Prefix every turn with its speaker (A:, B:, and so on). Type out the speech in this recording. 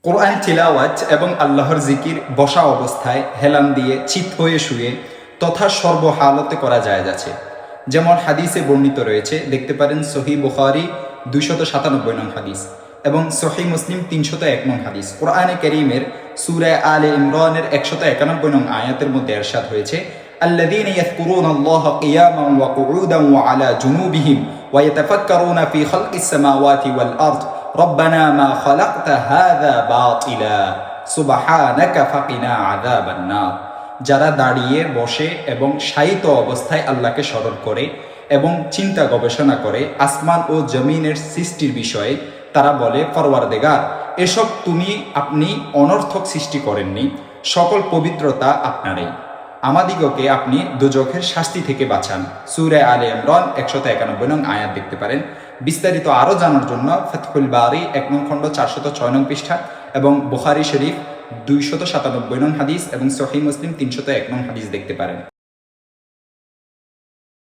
A: কোরআন তিলাওয়াত এবং আল্লাহর জিকির বসা অবস্থায় হেলান দিয়ে চিত হয়ে শুয়ে তথা সর্বহালতে করা যায় যাচ্ছে, যেমন হাদিসে বর্ণিত রয়েছে। দেখতে পারেন সহি বুখারী 297 নং হাদিস এবং সহি মুসলিম 301 নং হাদিস। কোরআনে কারীমের সূরা আলে ইমরানের 191 নং আয়াতের মধ্যে ইরশাদ হয়েছে, الذين يذكرون الله قياما وقعودا وعلى جنوبهم ويتفكرون في خلق السماوات والأرض ربنا ما خلقت هذا باطلا سبحانك فقنا عذاب النار। যারা দাঁড়িয়ে বসে এবং শায়িত অবস্থায় আল্লাহকে স্মরণ করে এবং চিন্তা গবেষণা করে আসমান ও জমিনের সৃষ্টির বিষয়ে, তারা বলে, পরওয়ারদিগার, এসব আপনি অনর্থক সৃষ্টি করেননি, সকল পবিত্রতা আপনারই, আমাদিগকে আপনি দোজখের শাস্তি থেকে বাঁচান। সূরা আলে ইমরান 191 নং আয়াত দেখতে পারেন। বিস্তারিত আরও জানার জন্য ফাতহুল বারী 1 নং খণ্ড 406 নং পৃষ্ঠা এবং বুখারী শরীফ 297 নং হাদিস এবং সহিহ মুসলিম 301 নং হাদিস দেখতে পারেন।